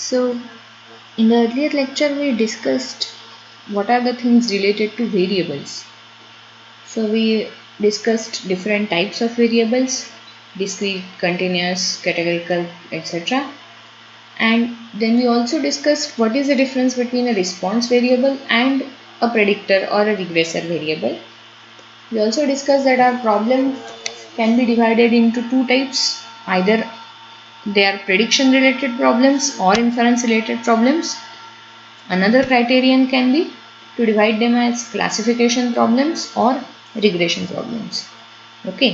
So, in the earlier lecture, we discussed what are the things related to variables. So, we discussed different types of variables: discrete, continuous, categorical, etc. And then we also discussed what is the difference between a response variable and a predictor or a regressor variable. We also discussed that our problem can be divided into two types: either they are prediction related problems or inference related problems. Another criterion can be to divide them as classification problems or regression problems. Okay,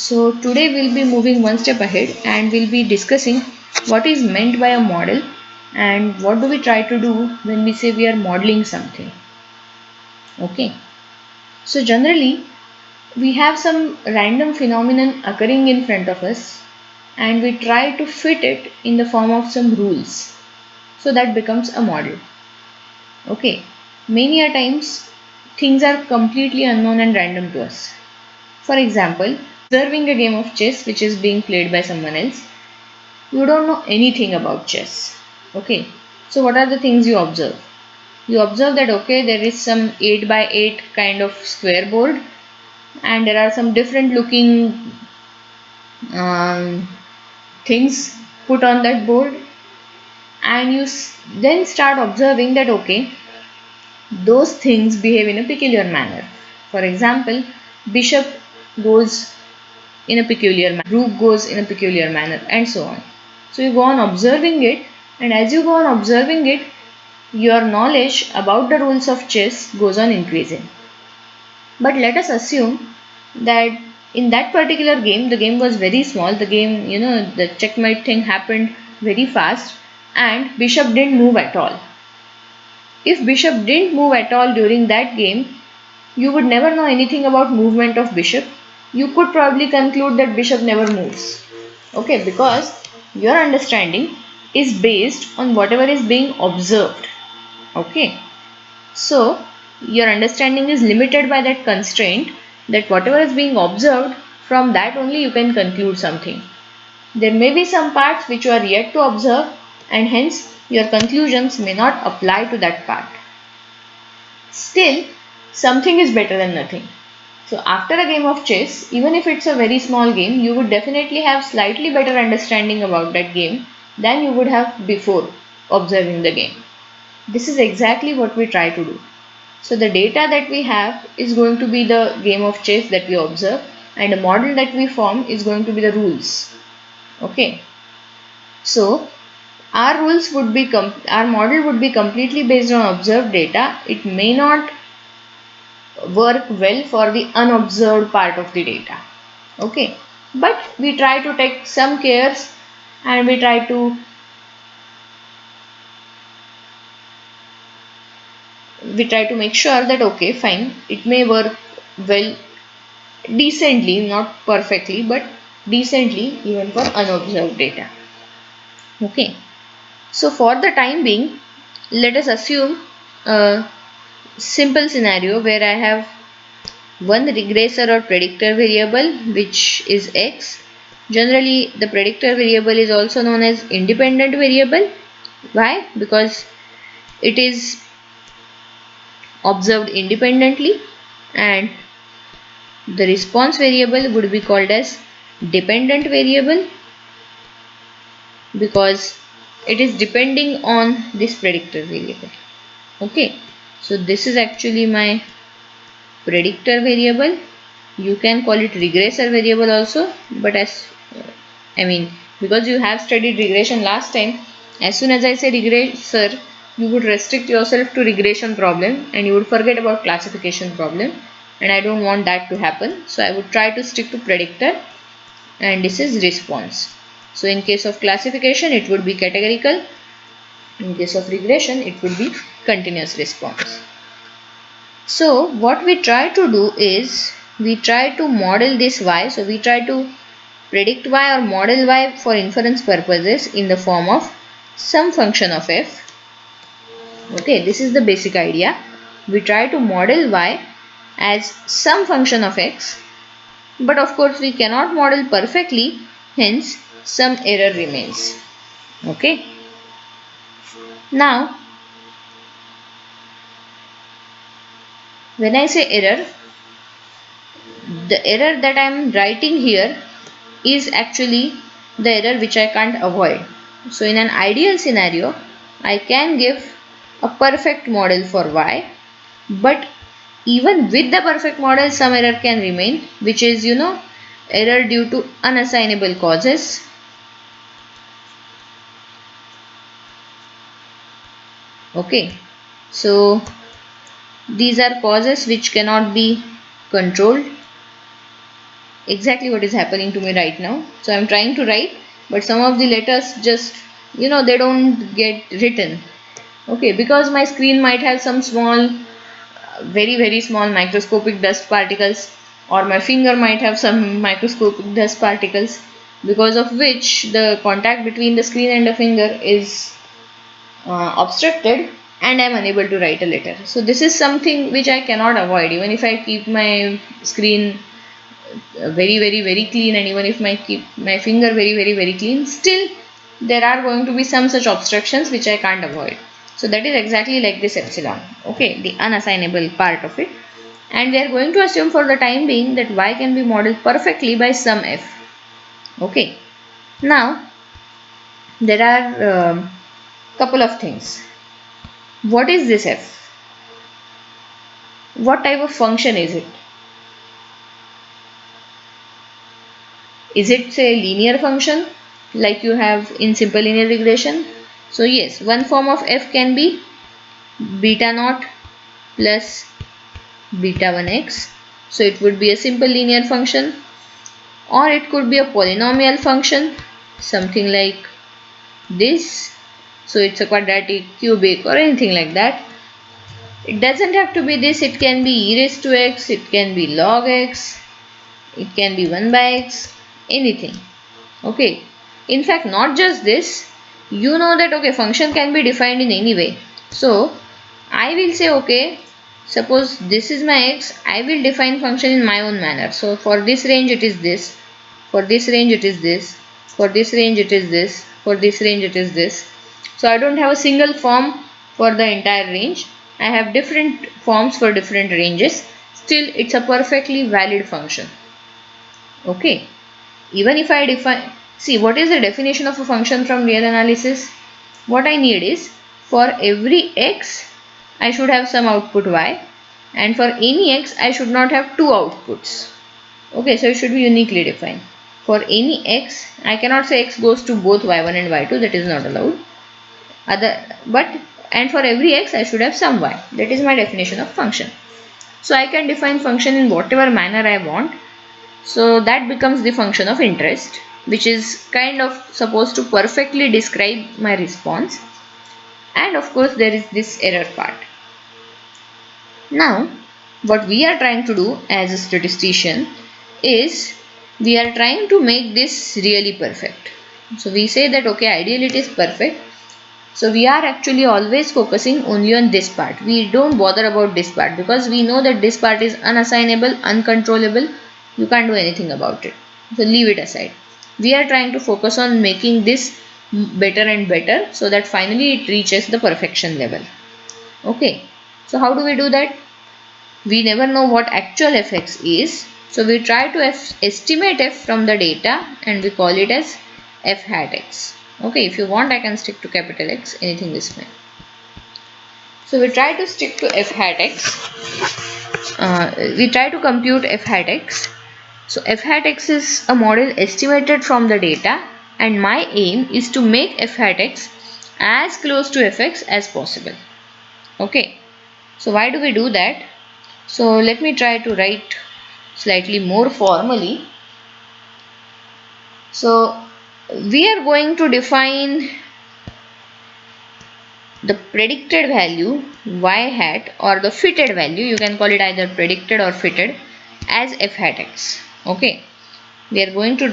so today we'll be moving one step ahead and we'll be discussing what is meant by a model and what do we try to do when we say we are modeling something. Okay, so generally we have some random phenomenon occurring in front of us and we try to fit it in the form of some rules. So that becomes a model. Okay, many a times things are completely unknown and random to us. For example, observing a game of chess which is being played by someone else, you don't know anything about chess. Okay, so what are the things you observe? You observe that okay, there is some 8 by 8 kind of square board and there are some different looking um, things put on that board, and you then start observing that okay, those things behave in a peculiar manner. For example, bishop goes in a peculiar manner, rook goes in a peculiar manner, and so on. So you go on observing it, and as you go on observing it, your knowledge about the rules of chess goes on increasing. But let us assume that in that particular game, the game was very small, the game, the checkmate thing happened very fast, and bishop didn't move at all. If bishop didn't move at all during that game, you would never know anything about movement of bishop. You could probably conclude that bishop never moves. Okay, because your understanding is based on whatever is being observed. Okay, so your understanding is limited by that constraint that whatever is being observed, from that only you can conclude something. There may be some parts which you are yet to observe, and hence your conclusions may not apply to that part. Still, something is better than nothing. So after a game of chess, even if it's a very small game, you would definitely have slightly better understanding about that game than you would have before observing the game. This is exactly what we try to do. So the data that we have is going to be the game of chess that we observe, and the model that we form is going to be the rules. Okay. So our rules would be our model would be completely based on observed data. It may not work well for the unobserved part of the data. Okay, but we try to take some cares and we try to make sure that okay, fine, it may work well, decently, not perfectly, but decently even for unobserved data. Okay, so for the time being, let us assume a simple scenario where I have one regressor or predictor variable which is x. Generally, the predictor variable is also known as independent variable. Why? Because it is observed independently, and the response variable would be called as dependent variable because it is depending on this predictor variable. Okay, so this is actually my predictor variable. You can call it regressor variable also, but because you have studied regression last time, as soon as I say regressor, you would restrict yourself to regression problem and you would forget about classification problem, and I don't want that to happen. So I would try to stick to predictor, and this is response. So in case of classification, it would be categorical. In case of regression, it would be continuous response. So what we try to do is we try to model this y. So we try to predict y or model y for inference purposes in the form of some function of f. Okay, this is the basic idea. We try to model y as some function of x, but of course we cannot model perfectly, hence some error remains. Okay. Now, when I say error, the error that I am writing here is actually the error which I can't avoid. So in an ideal scenario, I can give a perfect model for y, but even with the perfect model, some error can remain, which is error due to unassignable causes. Okay, so these are causes which cannot be controlled. Exactly what is happening to me right now. So I'm trying to write, but some of the letters just they don't get written. Okay, because my screen might have some small, very small microscopic dust particles, or my finger might have some microscopic dust particles, because of which the contact between the screen and the finger is obstructed, and I am unable to write a letter. So this is something which I cannot avoid. Even if I keep my screen very clean, and even if I keep my finger very clean, still there are going to be some such obstructions which I can't avoid. So that is exactly like this epsilon, okay, the unassignable part of it. And we are going to assume for the time being that y can be modeled perfectly by some f. Okay, now there are couple of things. What is this f? What type of function is it? Is it say linear function like you have in simple linear regression? So yes, one form of f can be beta naught plus beta 1x. So it would be a simple linear function, or it could be a polynomial function, something like this. So it's a quadratic, cubic, or anything like that. It doesn't have to be this, it can be e raised to x, it can be log x, it can be 1 by x, anything. Okay, in fact not just this, that okay, function can be defined in any way. So I will say, okay, suppose this is my x, I will define function in my own manner. So for this range it is this, for this range it is this, for this range it is this, for this range it is this. So I don't have a single form for the entire range, I have different forms for different ranges. Still it's a perfectly valid function. Okay, even if I define, see what is the definition of a function from real analysis? What I need is, for every x I should have some output y, and for any x I should not have two outputs. Okay, so it should be uniquely defined. For any x, I cannot say x goes to both y1 and y2, that is not allowed. And for every x I should have some y. That is my definition of function. So I can define function in whatever manner I want. So that becomes the function of interest, which is kind of supposed to perfectly describe my response. And of course there is this error part. Now what we are trying to do as a statistician is we are trying to make this really perfect. So we say that okay, ideally it is perfect. So we are actually always focusing only on this part. We don't bother about this part because we know that this part is unassignable, uncontrollable. You can't do anything about it. So leave it aside. We are trying to focus on making this better and better so that finally it reaches the perfection level. Okay. So how do we do that? We never know what actual fx is. So we try to estimate f from the data and we call it as f hat x. Okay, if you want I can stick to capital X, anything is fine. So we try to stick to f hat x. We try to compute f hat x. So f hat x is a model estimated from the data, and my aim is to make f hat x as close to fx as possible. Okay, so why do we do that? So let me try to write slightly more formally. So we are going to define the predicted value y hat, or the fitted value, you can call it either predicted or fitted, as f hat x. Okay, we are going to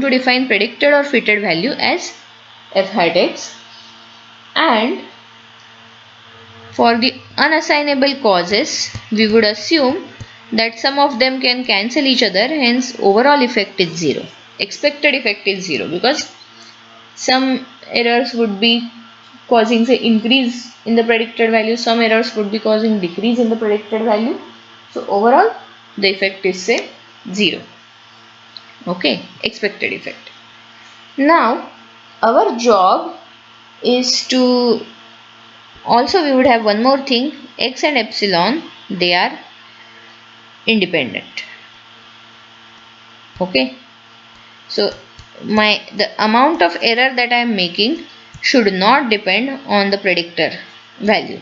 define predicted or fitted value as f hat x, and for the unassignable causes we would assume that some of them can cancel each other, hence overall effect is 0. expected effect is 0, because some errors would be causing say increase in the predicted value, some errors would be causing decrease in the predicted value. So overall the effect is say 0. Okay, expected effect. Now our job is to, also we would have one more thing, x and epsilon, they are independent. Okay, so the amount of error that I am making should not depend on the predictor value.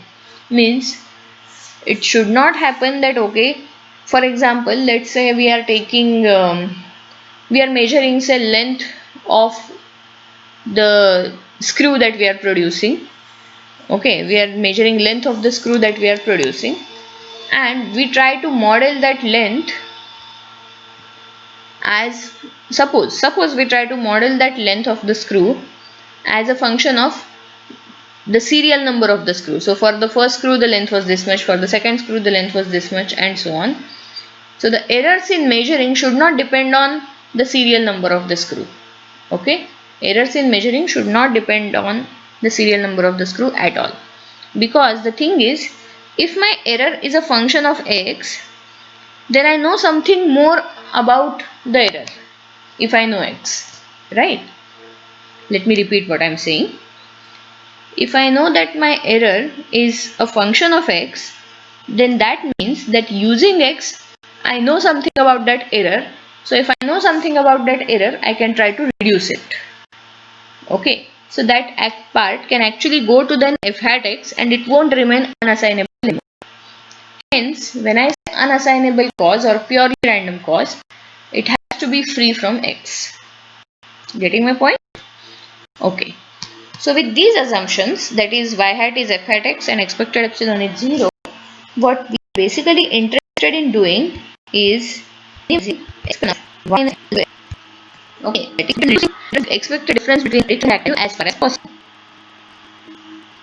Means it should not happen that, okay, for example, let's say we are taking we are measuring say length of the screw that we are producing. Okay, we are measuring length of the screw that we are producing, and we try to model that length as, suppose we try to model that length of the screw as a function of the serial number of the screw. So for the first screw the length was this much, for the second screw the length was this much, and so on. So the errors in measuring should not depend on the serial number of the screw. Okay, errors in measuring should not depend on the serial number of the screw at all, because the thing is, if my error is a function of x, then I know something more about the error if I know x, right? Let me repeat what I am saying. If I know that my error is a function of x, then that means that using x, I know something about that error. So if I know something about that error, I can try to reduce it. Okay, so that part can actually go to then f hat x and it won't remain unassignable anymore. Hence, when I say unassignable cause or purely random cause, it has to be free from x. Getting my point? Okay. So with these assumptions, that is y hat is f hat x and expected epsilon is 0, what we are basically interested in doing is exponent y. Okay, that is reducing the expected difference between predicted and active as far as possible.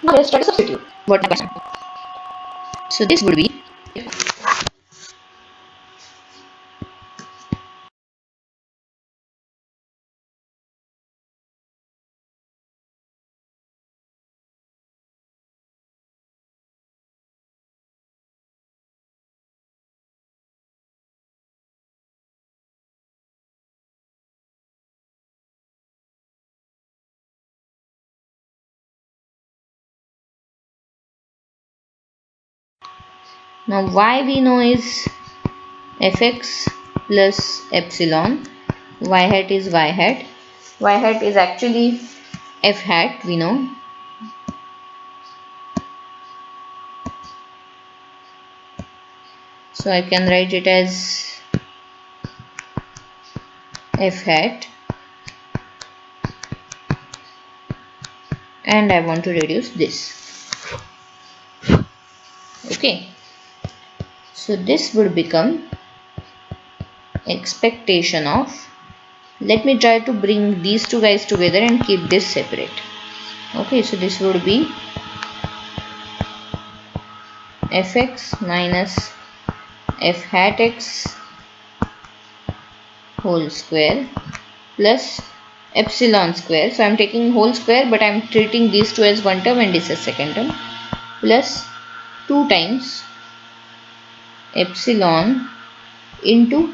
Now let's try to substitute what happens. So this would be, now y we know is fx plus epsilon, y hat is y hat, y hat is actually f hat we know. So I can write it as f hat, and I want to reduce this. Okay, so this would become expectation of, let me try to bring these two guys together and keep this separate. Okay, so this would be fx minus f hat x whole square plus epsilon square. So I am taking whole square, but I am treating these two as one term and this as second term, plus 2 times epsilon into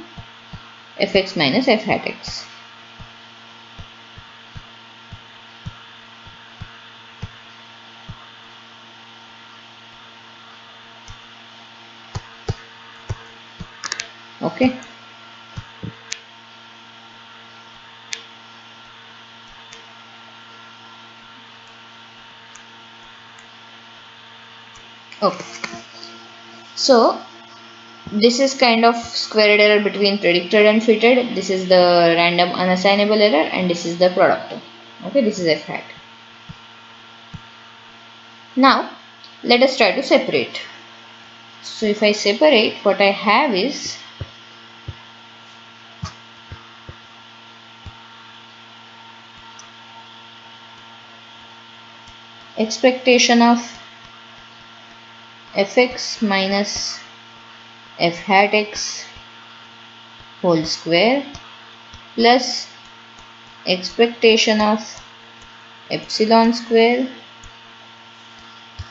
fx minus f hat x. Okay. Okay. So this is kind of squared error between predicted and fitted. This is the random unassignable error, and this is the product term. Okay, this is f hat. Now let us try to separate. So if I separate, what I have is expectation of fx minus f hat x whole square plus expectation of epsilon square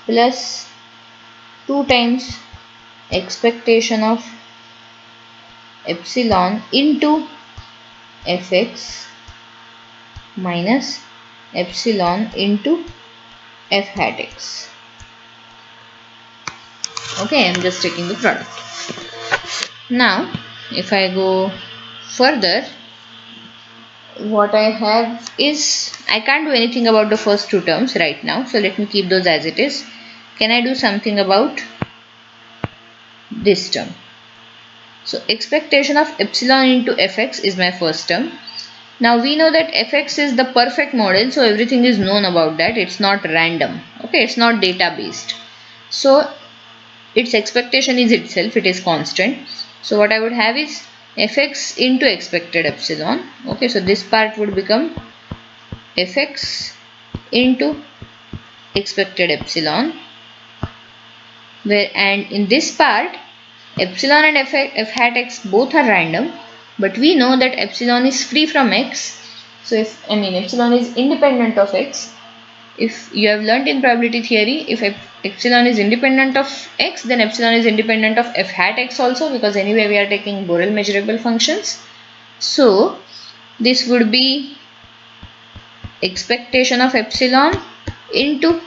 plus 2 times expectation of epsilon into fx minus epsilon into f hat x. Okay, I am just taking the product. Now, if I go further, what I have is, I can't do anything about the first two terms right now, so let me keep those as it is. Can I do something about this term? So expectation of epsilon into fx is my first term. Now we know that fx is the perfect model, so everything is known about that. It's not random. Okay, it's not data based. So its expectation is itself, it is constant. So what I would have is fx into expected epsilon. Okay, so this part would become fx into expected epsilon, where, and in this part epsilon and f hat x both are random, but we know that epsilon is free from x. So if epsilon is independent of x. If you have learnt in probability theory, if epsilon is independent of x, then epsilon is independent of f hat x also, because anyway we are taking Borel measurable functions. So this would be expectation of epsilon into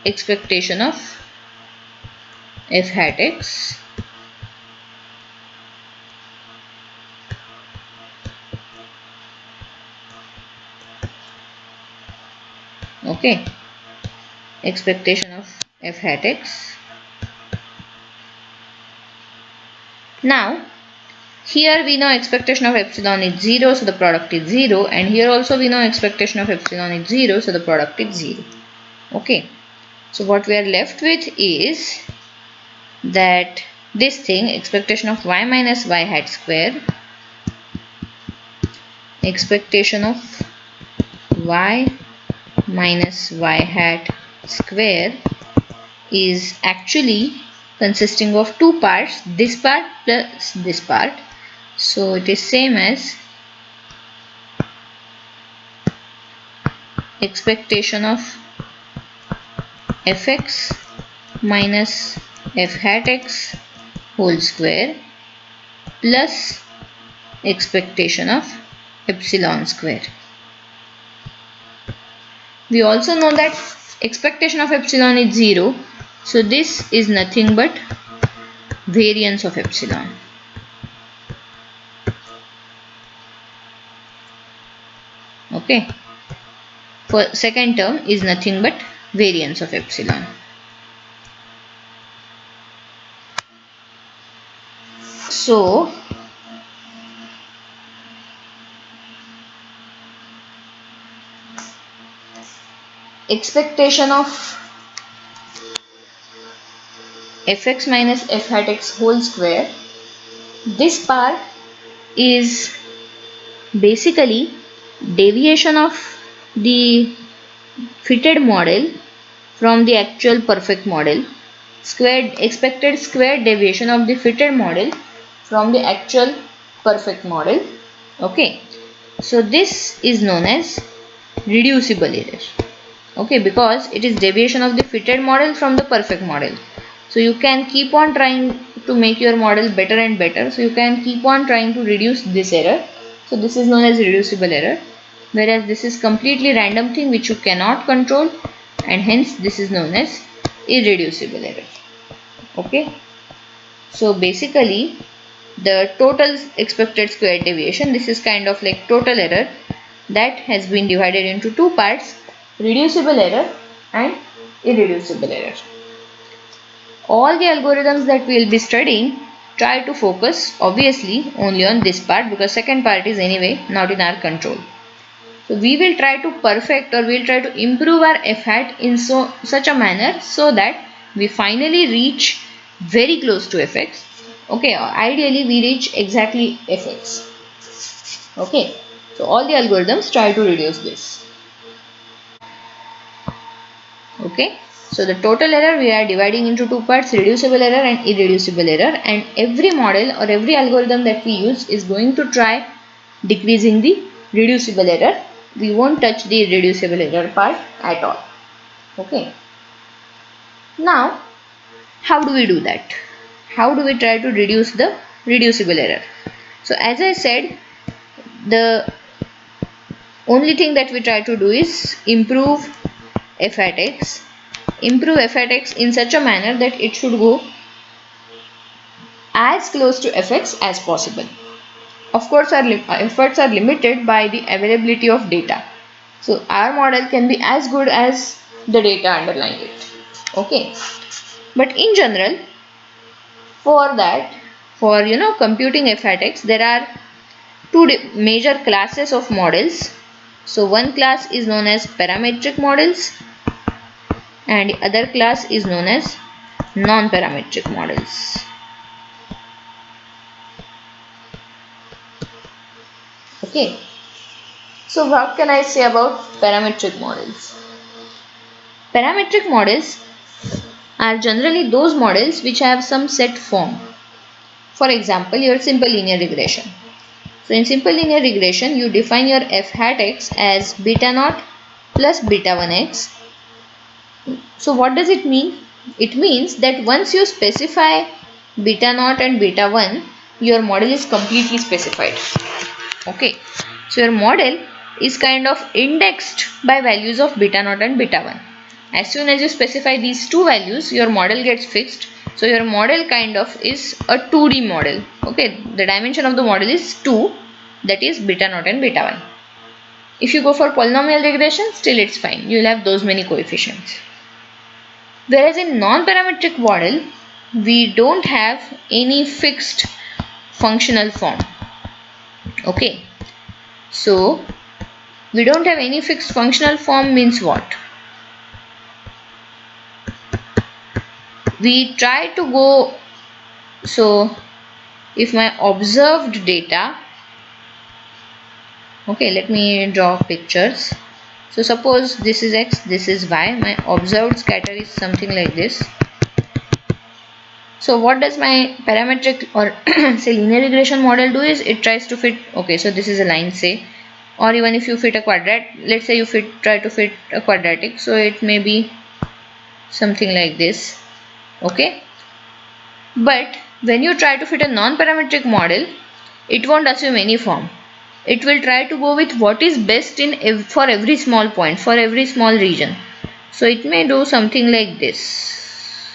expectation of f hat x okay, expectation of f hat x. Now here we know expectation of epsilon is 0, so the product is 0, and here also we know expectation of epsilon is 0, so the product is 0. Okay, so what we are left with is that this thing, expectation of y minus y hat square, expectation of y minus y hat square is actually consisting of two parts, this part plus this part. So it is same as expectation of fx minus f hat x whole square plus expectation of epsilon square. We also know that expectation of epsilon is 0, so this is nothing but variance of epsilon. Okay, for second term is nothing but variance of epsilon. So expectation of fx minus f hat x whole square, this part is basically deviation of the fitted model from the actual perfect model, expected squared deviation of the fitted model from the actual perfect model. Okay, so this is known as reducible error. Okay, because it is deviation of the fitted model from the perfect model. So you can keep on trying to make your model better and better. So you can keep on trying to reduce this error. So this is known as reducible error, whereas this is completely random thing which you cannot control, and hence this is known as irreducible error. Okay, so basically the total expected square deviation, this is kind of like total error that has been divided into two parts, reducible error and irreducible error. All the algorithms that we will be studying, try to focus obviously only on this part, because second part is anyway not in our control. So we will try to perfect, or we will try to improve our f hat in such a manner so that we finally reach very close to fx. Okay, ideally we reach exactly fx. Okay, so all the algorithms try to reduce this. Okay, so the total error we are dividing into two parts, reducible error and irreducible error, and every model or every algorithm that we use is going to try decreasing the reducible error. We won't touch the reducible error part at all. Okay. Now, how do we do that? How do we try to reduce the reducible error? So as I said, the only thing that we try to do is improve f at x. Improve f at x in such a manner that it should go as close to fx as possible. Of course, our efforts are limited by the availability of data. So our model can be as good as the data underlying it. Okay. But in general, for that, for computing f at x, there are two major classes of models. So one class is known as parametric models and the other class is known as non-parametric models. Okay. So what can I say about parametric models? Parametric models are generally those models which have some set form. For example, your simple linear regression. So in simple linear regression, you define your f hat x as beta naught plus beta 1x. So what does it mean? It means that once you specify beta naught and beta 1, your model is completely specified. Okay. So your model is kind of indexed by values of beta naught and beta 1. As soon as you specify these two values, your model gets fixed. So your model kind of is a 2D model. Okay, the dimension of the model is 2, that is beta naught and beta 1. If you go for polynomial regression, still it's fine. You will have those many coefficients. Whereas in non-parametric model, we don't have any fixed functional form. Okay. So we don't have any fixed functional form means what? We try to go, so if my observed data, okay, let me draw pictures. So suppose this is x, this is y, my observed scatter is something like this. So what does my parametric or say linear regression model do is it tries to fit, okay, so this is a line say, or even if you fit a quadrat, let's say you try to fit a quadratic, so it may be something like this. Okay. But when you try to fit a non-parametric model, it won't assume any form. It will try to go with what is best for every small point, for every small region. So it may do something like this.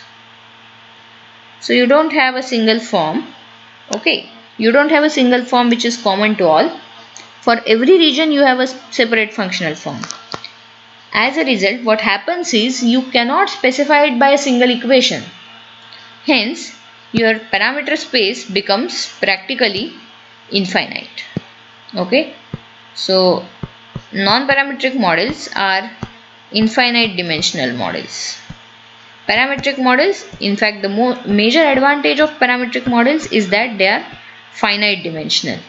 So you don't have a single form. Okay. You don't have a single form which is common to all. For every region you have a separate functional form. As a result, what happens is you cannot specify it by a single equation. Hence, your parameter space becomes practically infinite. Okay. So non-parametric models are infinite dimensional models. Parametric models, in fact, the major advantage of parametric models is that they are finite dimensional.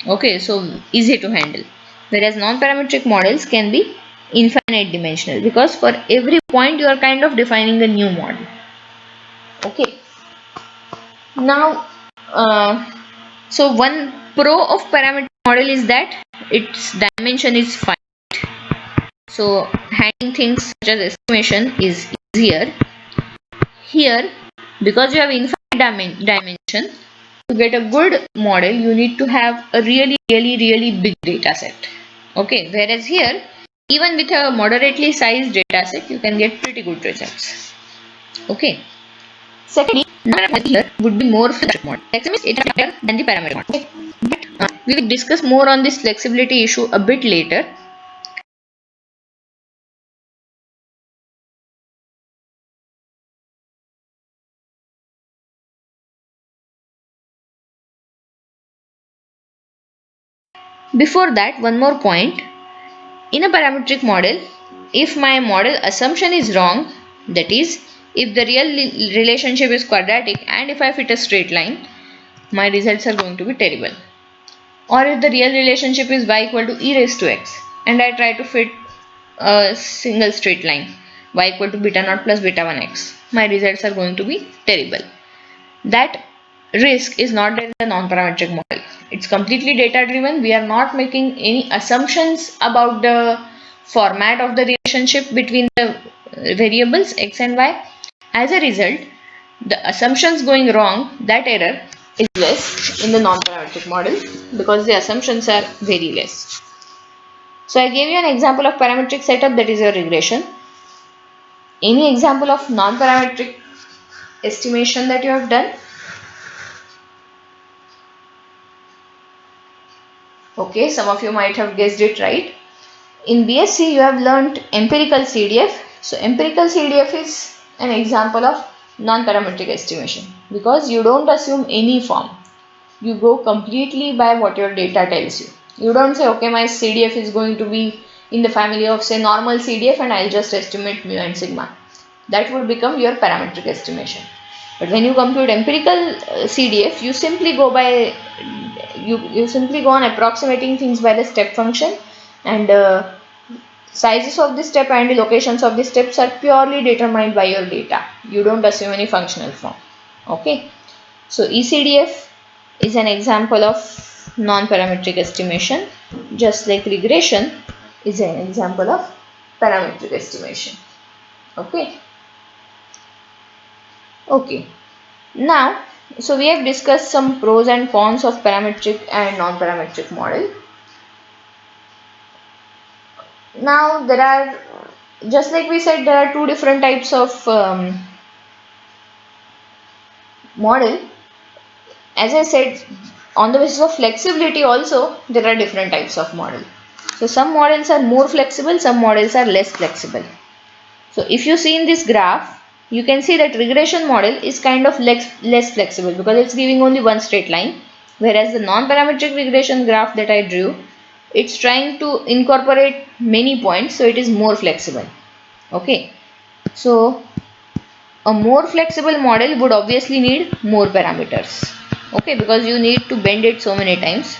Okay, so easy to handle. Whereas non-parametric models can be infinite dimensional because for every point you are kind of defining a new model. Okay. Now, so one pro of parametric model is that its dimension is finite. So handling things such as estimation is easier. Here, because you have infinite dimension, to get a good model, you need to have a really big data set. Okay, whereas here, even with a moderately sized data set, you can get pretty good results. Okay. Secondly, non-parametric would be more flexible model. Flexibility is better than the parametric model. Okay. But we will discuss more on this flexibility issue a bit later. Before that, one more point. In a parametric model, if my model assumption is wrong, that is, if the real relationship is quadratic and if I fit a straight line, my results are going to be terrible. Or if the real relationship is y equal to e raised to x and I try to fit a single straight line, y equal to beta naught plus beta 1x, my results are going to be terrible. That risk is not there in the non-parametric model. It's completely data driven. We are not making any assumptions about the format of the relationship between the variables x and y. As a result, the assumptions going wrong, that error is less in the non-parametric model because the assumptions are very less. So I gave you an example of parametric setup, that is your regression. Any example of non-parametric estimation that you have done? Okay, some of you might have guessed it right. In BSc you have learnt empirical CDF. So empirical CDF is an example of non-parametric estimation because you don't assume any form. You go completely by what your data tells you. You don't say, okay, my CDF is going to be in the family of say normal CDF and I'll just estimate mu and sigma. That would become your parametric estimation. But when you come to an empirical CDF, you simply go by you simply go on approximating things by the step function, and sizes of the step and the locations of the steps are purely determined by your data. You don't assume any functional form. Okay. So ECDF is an example of non-parametric estimation, just like regression is an example of parametric estimation. Okay. Okay. Now, so we have discussed some pros and cons of parametric and non-parametric model. Now there are, just like we said, there are two different types of model. As I said, on the basis of flexibility also there are different types of model. So some models are more flexible, some models are less flexible. So if you see in this graph, you can see that regression model is kind of less flexible because it's giving only one straight line, whereas the non-parametric regression graph that I drew, it's trying to incorporate many points, so it is more flexible. Okay, so a more flexible model would obviously need more parameters. Okay, because you need to bend it so many times.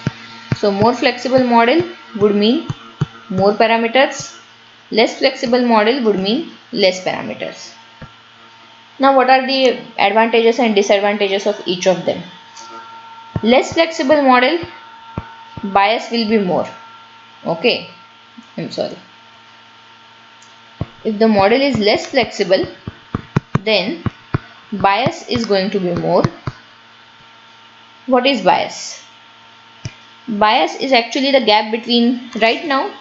So more flexible model would mean more parameters. Less flexible model would mean less parameters. Now what are the advantages and disadvantages of each of them? Less flexible model, bias will be more. Okay, I'm sorry. If the model is less flexible, then bias is going to be more. What is bias? Bias is actually the gap between, right now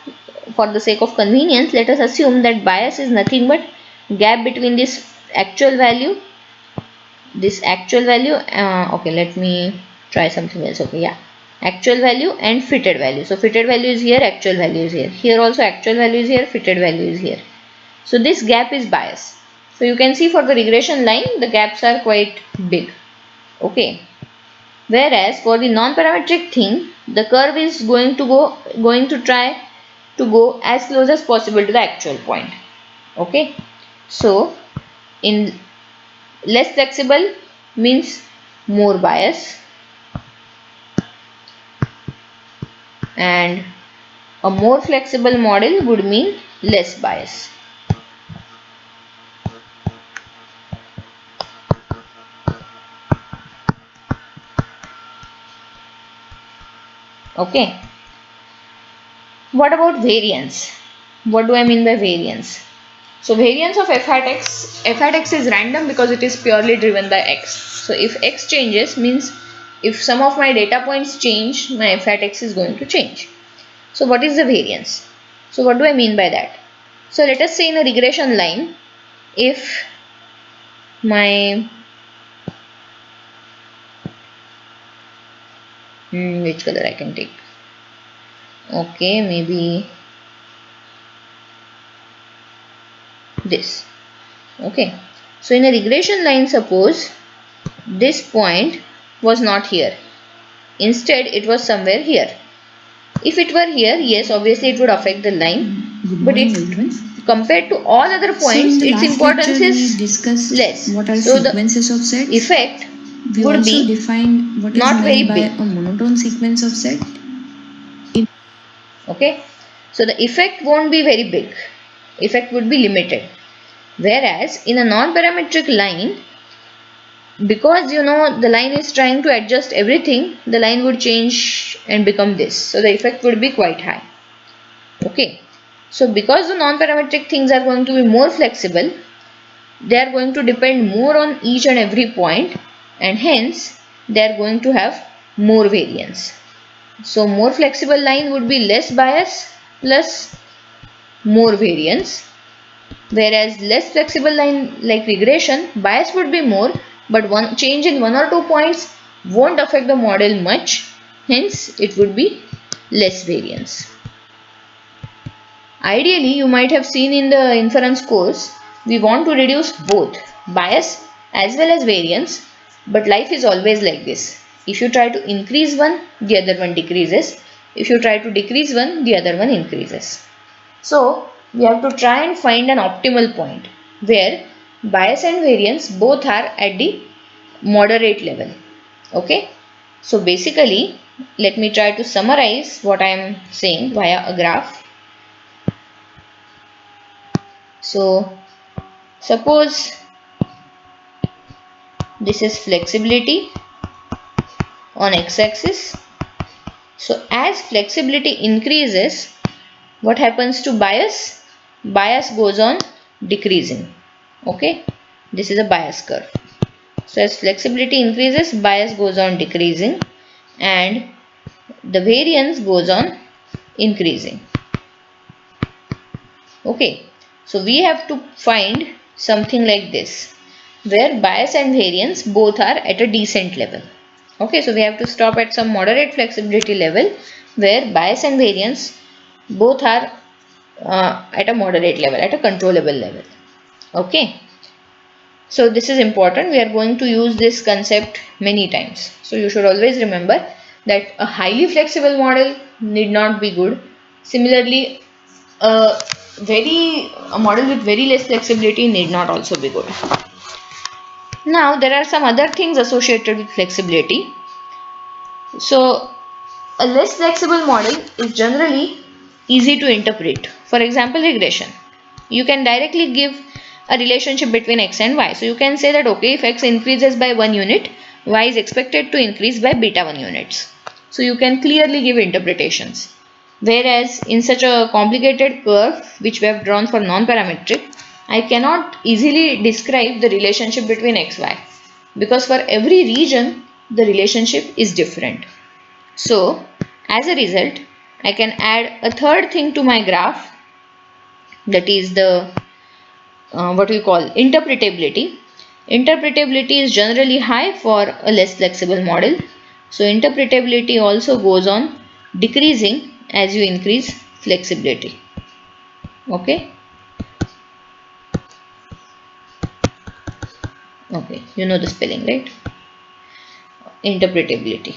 for the sake of convenience, let us assume that bias is nothing but gap between this actual value, okay, let me try something else. Okay, yeah, actual value and fitted value. So fitted value is here, actual value is here. Here also actual value is here, fitted value is here. So this gap is bias. So you can see for the regression line the gaps are quite big. Okay. Whereas for the non-parametric thing, the curve is going to try to go as close as possible to the actual point. Okay. So in less flexible means more bias, and a more flexible model would mean less bias. Okay. What about variance? What do I mean by variance? So variance of f hat x is random because it is purely driven by x. So if x changes, means if some of my data points change, my f hat x is going to change. So what is the variance? So what do I mean by that? So let us say in a regression line, if my which color I can take? Okay, maybe this. Okay, so in a regression line, suppose this point was not here, instead it was somewhere here. If it were here, yes, obviously it would affect the line, but it, compared to all other points, its importance is less. What are so sequences of sets? Effect We would also be define what is not very meant by big. a monotone sequence of set. Okay, so the effect won't be very big. Effect would be limited. Whereas in a non-parametric line, because the line is trying to adjust everything, the line would change and become this. So the effect would be quite high. Okay. So because the non-parametric things are going to be more flexible, they are going to depend more on each and every point, and hence they are going to have more variance. So more flexible line would be less bias plus more variance, whereas less flexible line like regression, bias would be more, but one change in 1 or 2 points won't affect the model much, hence it would be less variance. Ideally, you might have seen in the inference course, we want to reduce both bias as well as variance, but life is always like this. If you try to increase one, the other one decreases. If you try to decrease one, the other one increases. So, we have to try and find an optimal point where bias and variance both are at the moderate level. Okay. So, basically, let me try to summarize what I am saying via a graph. So, suppose this is flexibility on x-axis. So, as flexibility increases, what happens to bias? Bias goes on decreasing. Okay, this is a bias curve. So, as flexibility increases, bias goes on decreasing and the variance goes on increasing. Okay, so we have to find something like this where bias and variance both are at a decent level. Okay, so we have to stop at some moderate flexibility level where bias and variance both are at a moderate level, at a controllable level. Okay, so this is important. We are going to use this concept many times. So you should always remember that a highly flexible model need not be good. Similarly, a a model with very less flexibility need not also be good. Now there are some other things associated with flexibility. So a less flexible model is generally easy to interpret. For example, regression. You can directly give a relationship between x and y. So you can say that okay, if x increases by 1 unit, y is expected to increase by beta 1 units. So you can clearly give interpretations. Whereas in such a complicated curve which we have drawn for non-parametric, I cannot easily describe the relationship between x, y, because for every region the relationship is different. So as a result, I can add a third thing to my graph, that is the what we call interpretability. Interpretability is generally high for a less flexible model. So interpretability also goes on decreasing as you increase flexibility. Okay. Okay, you know the spelling, right? Interpretability.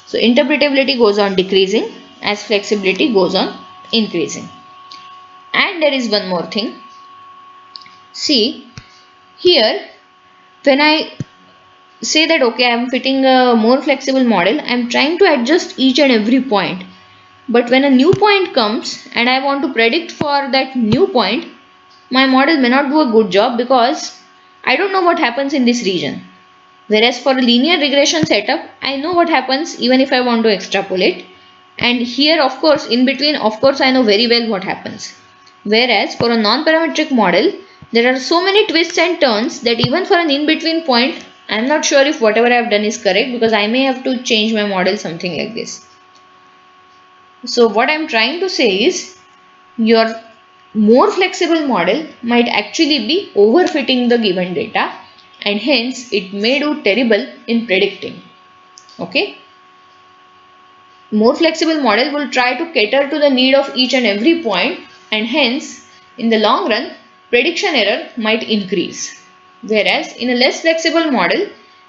So interpretability goes on decreasing as flexibility goes on increasing. And there is one more thing. See, here when I say that okay, I am fitting a more flexible model, I am trying to adjust each and every point. But when a new point comes and I want to predict for that new point, my model may not do a good job because I don't know what happens in this region. Whereas for a linear regression setup, I know what happens even if I want to extrapolate. And here, of course, in between, of course, I know very well what happens. Whereas for a non-parametric model, there are so many twists and turns that even for an in-between point, I am not sure if whatever I have done is correct, because I may have to change my model, something like this. So what I am trying to say is, your more flexible model might actually be overfitting the given data, and hence it may do terrible in predicting. Okay. More flexible model will try to cater to the need of each and every point, and hence in the long run prediction error might increase. Whereas in a less flexible model,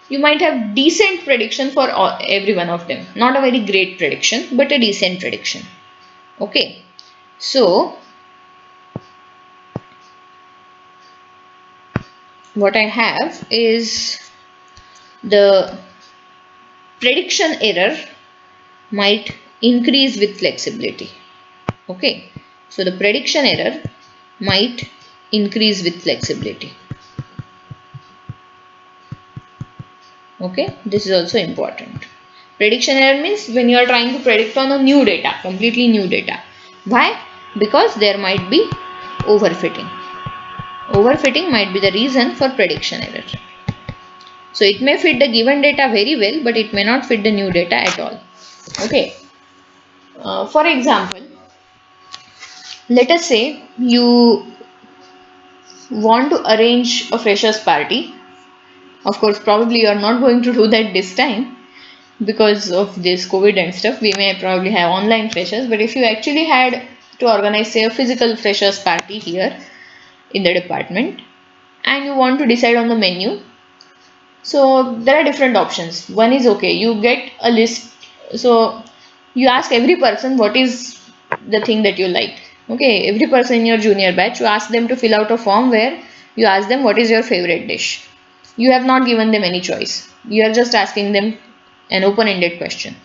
you might have decent prediction for every one of them. Not a very great prediction, but a decent prediction. Okay. So what I have is the prediction error might increase with flexibility. Okay, so the prediction error might increase with flexibility. Okay, this is also important. Prediction error means when you are trying to predict on a new data, completely new data. Why? Because there might be overfitting. Overfitting might be the reason for prediction error. So it may fit the given data very well, but it may not fit the new data at all. Okay. For example, let us say you want to arrange a freshers party. Of course, probably you are not going to do that this time because of this COVID and stuff. We may probably have online freshers, but if you actually had to organize, say, a physical freshers party here in the department and you want to decide on the menu, so there are different options. One is, okay, you get a list. So you ask every person what is the thing that you like. Okay, every person in your junior batch, you ask them to fill out a form where you ask them what is your favorite dish. You have not given them any choice. You are just asking them an open-ended question.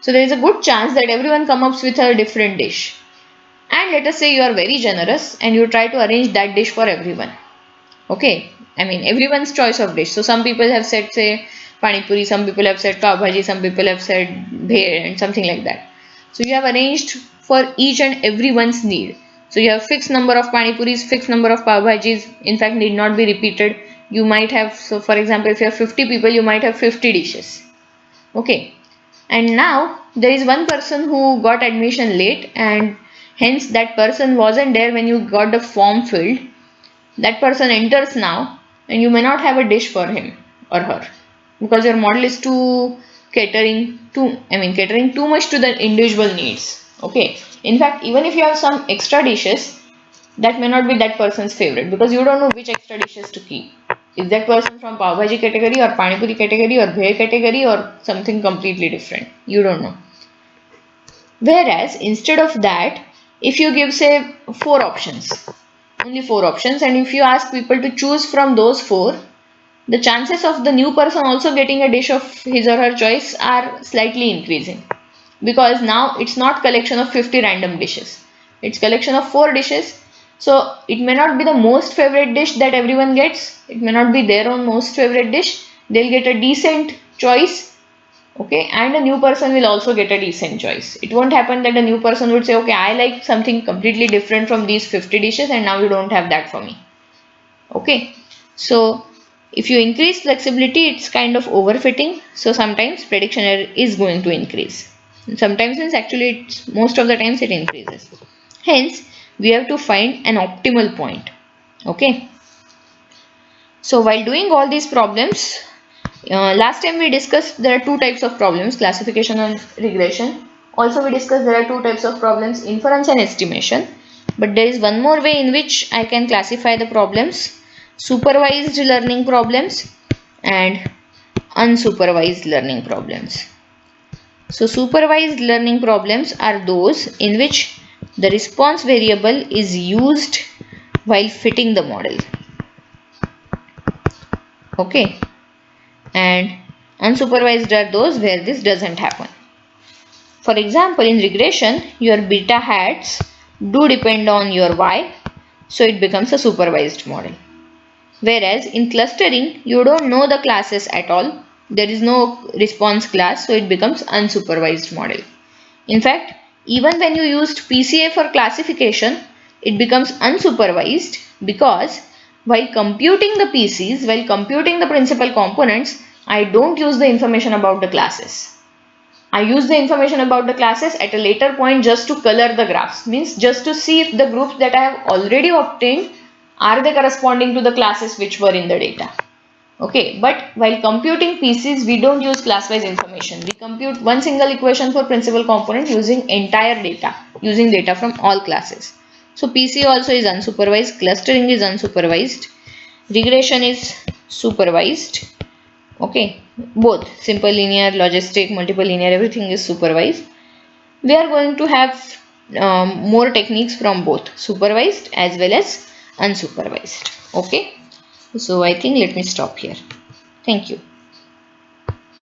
So there is a good chance that everyone comes up with a different dish. And let us say you are very generous and you try to arrange that dish for everyone. Okay, I mean everyone's choice of dish. So some people have said, say, pani puri, some people have said pav bhaji, some people have said bhel and something like that. So you have arranged for each and everyone's need. So you have fixed number of pani puris, fixed number of pav bhajis, in fact need not be repeated. You might have, so for example, if you have 50 people, you might have 50 dishes. Okay, and now there is one person who got admission late and hence that person wasn't there when you got the form filled. That person enters now and you may not have a dish for him or her because your model is catering too much to the individual needs. Okay, in fact, even if you have some extra dishes, that may not be that person's favorite because you don't know which extra dishes to keep. Is that person from pav bhaji category or pani puri category or bhel category or something completely different? You don't know. Whereas instead of that, if you give, say, four options, only four options, and if you ask people to choose from those four, the chances of the new person also getting a dish of his or her choice are slightly increasing because now it's not collection of 50 random dishes, it's collection of four dishes. So it may not be the most favorite dish that everyone gets, it may not be their own most favorite dish, they'll get a decent choice. Okay, and a new person will also get a decent choice. It won't happen that a new person would say, okay, I like something completely different from these 50 dishes and now you don't have that for me. Okay, so if you increase flexibility, it's kind of overfitting. So sometimes prediction error is going to increase. Sometimes means actually it's most of the times it increases. Hence, we have to find an optimal point. Okay. So while doing all these problems, last time we discussed there are two types of problems, classification and regression. Also we discussed there are two types of problems, inference and estimation. But there is one more way in which I can classify the problems, supervised learning problems and unsupervised learning problems. So supervised learning problems are those in which the response variable is used while fitting the model. Okay. And unsupervised are those where this doesn't happen. For example, in regression, your beta hats do depend on your y, so it becomes a supervised model. Whereas in clustering, you don't know the classes at all. There is no response class, so it becomes unsupervised model. In fact, even when you used PCA for classification, it becomes unsupervised because while computing the PCs, while computing the principal components, I don't use the information about the classes. I use the information about the classes at a later point just to color the graphs, means just to see if the groups that I have already obtained are they corresponding to the classes which were in the data. Okay, but while computing PCs, we don't use class-wise information. We compute one single equation for principal component using entire data, using data from all classes. So PC also is unsupervised, clustering is unsupervised, regression is supervised. Okay, both simple linear, logistic, multiple linear, everything is supervised. We are going to have more techniques from both supervised as well as unsupervised. Okay, so I think let me stop here. Thank you.